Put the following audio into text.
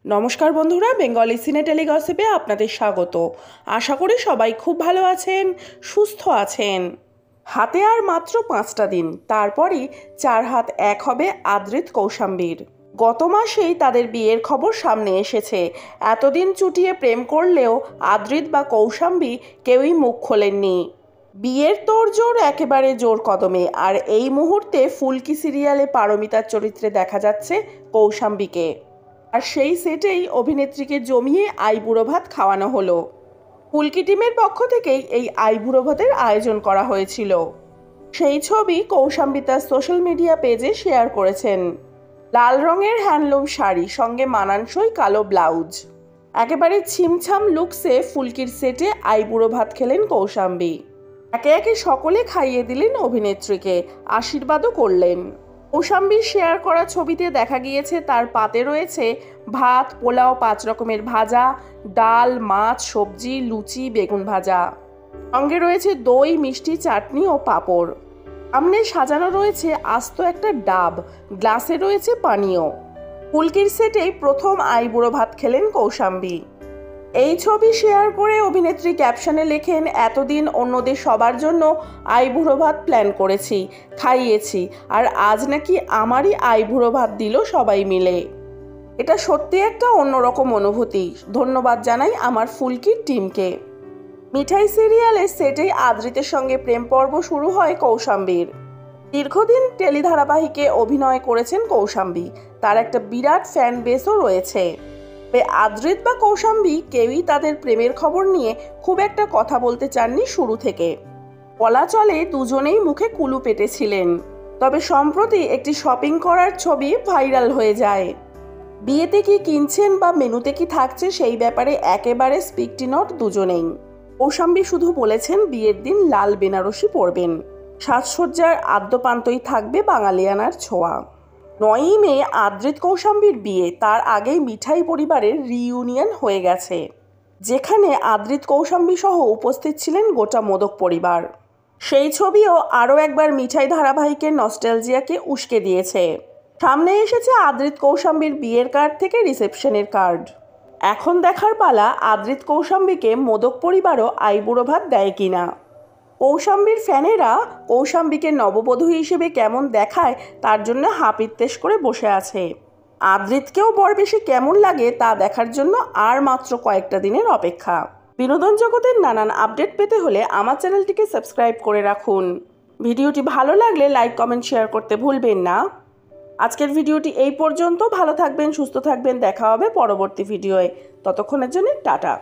নমস্কার বন্ধুরা, বেঙ্গলি সিনে টেলিগসিপে আপনাদের স্বাগত। আশা করি সবাই খুব ভালো আছেন, সুস্থ আছেন। হাতে আর মাত্র 5টা দিন, তারপরই 4 হাত এক হবে আদ্রিত কৌশাম্বীর। গত মাসেই তাদের বিয়ের খবর সামনে এসেছে। এতদিন চুটিয়ে প্রেম করলেও আদ্রিত বা কৌশাম্বী কেউই মুখ খোলেননি। বিয়ের তোড়জোড় একেবারে জোর কদমে, আর এই মুহূর্তে ফুলকি সিরিয়ালে পারমিতার চরিত্রে দেখা যাচ্ছে কৌশাম্বীকে। আর সেই সেটেই অভিনেত্রীকে জমিয়ে আইবুড়ো ভাত খাওয়ানো হলো। ফুলকি টিমের পক্ষ থেকেই এই আইবুড়ো ভাতের আয়োজন করা হয়েছিল। সেই ছবি কৌশাম্বী তার সোশ্যাল মিডিয়া পেজে শেয়ার করেছেন। লাল রঙের হ্যান্ডলুম শাড়ি, সঙ্গে মানানসই কালো ব্লাউজ। একেবারে ছিমছাম লুকসে ফুলকির সেটে আইবুড়ো ভাত খেলেন কৌশাম্বী। একে একে সকলে খাইয়ে দিলেন অভিনেত্রীকে, আশীর্বাদও করলেন। কৌশাম্বীর শেয়ার করা ছবিতে দেখা গিয়েছে তার পাতে রয়েছে ভাত, পোলাও, 5 রকমের ভাজা, ডাল, মাছ, সবজি, লুচি, বেগুন ভাজা। সঙ্গে রয়েছে দই, মিষ্টি, চাটনি ও পাঁপড়। সামনে সাজানো রয়েছে আস্ত একটা ডাব, গ্লাসে রয়েছে পানীয়। ফুলকির সেটেই প্রথম আইবুড়ো ভাত খেলেন কৌশাম্বী। এই ছবি শেয়ার করে অভিনেত্রী ক্যাপশনে লেখেন, এতদিন অন্যদের সবার জন্য আইবুড়ো ভাত প্ল্যান করেছি, খাইয়েছি, আর আজ নাকি আমারই আইবুড়ো ভাত দিল সবাই মিলে। এটা সত্যি একটা অন্যরকম অনুভূতি। ধন্যবাদ জানাই আমার ফুলকির টিমকে। মিঠাই সিরিয়ালের সেটেই আদ্রিতের সঙ্গে প্রেম পর্ব শুরু হয় কৌশাম্বীর। দীর্ঘদিন টেলি ধারাবাহিকে অভিনয় করেছেন কৌশাম্বী, তার একটা বিরাট ফ্যান বেসও রয়েছে। আদ্রিত বা কৌশাম্বী কেউই তাদের প্রেমের খবর নিয়ে খুব একটা কথা বলতে চাননি শুরু থেকে। বলা চলে দুজনেই মুখে কুলু পেটেছিলেন। তবে সম্প্রতি একটি শপিং করার ছবি ভাইরাল হয়ে যায়। বিয়েতে কি কিনছেন বা মেনুতে কি থাকছে সেই ব্যাপারে একেবারে স্পিকটি নট দুজনেই। কৌশাম্বী শুধু বলেছেন বিয়ের দিন লাল বেনারসি পরবেন, সাজসজ্জার আদ্যপান্তই থাকবে বাঙালিয়ানার ছোঁয়া। 9ই মে আদ্রিত কৌশাম্বীর বিয়ে, তার আগেই মিঠাই পরিবারের রিইউনিয়ন হয়ে গেছে, যেখানে আদ্রিত কৌশাম্বী সহ উপস্থিত ছিলেন গোটা মোদক পরিবার। সেই ছবিও আরও একবার মিঠাই ধারাবাহিকের নস্টালজিয়াকে উস্কে দিয়েছে। সামনে এসেছে আদ্রিত কৌশাম্বীর বিয়ের কার্ড থেকে রিসেপশনের কার্ড। এখন দেখার পালা আদ্রিত কৌশাম্বীকে মোদক পরিবারও আইবুড়ো ভাত দেয় কিনা। কৌশাম্বীর ফ্যানেরা কৌশাম্বীকে নববধূ হিসেবে কেমন দেখায় তার জন্য হাপিত্তেশ করে বসে আছে। আদ্রিতকেও বরবেশে কেমন লাগে তা দেখার জন্য আর মাত্র কয়েকটা দিনের অপেক্ষা। বিনোদন জগতের নানান আপডেট পেতে হলে আমার চ্যানেলটিকে সাবস্ক্রাইব করে রাখুন। ভিডিওটি ভালো লাগলে লাইক, কমেন্ট, শেয়ার করতে ভুলবেন না। আজকের ভিডিওটি এই পর্যন্ত। ভালো থাকবেন, সুস্থ থাকবেন। দেখা হবে পরবর্তী ভিডিওয়ে। ততক্ষণের জন্য টাটা।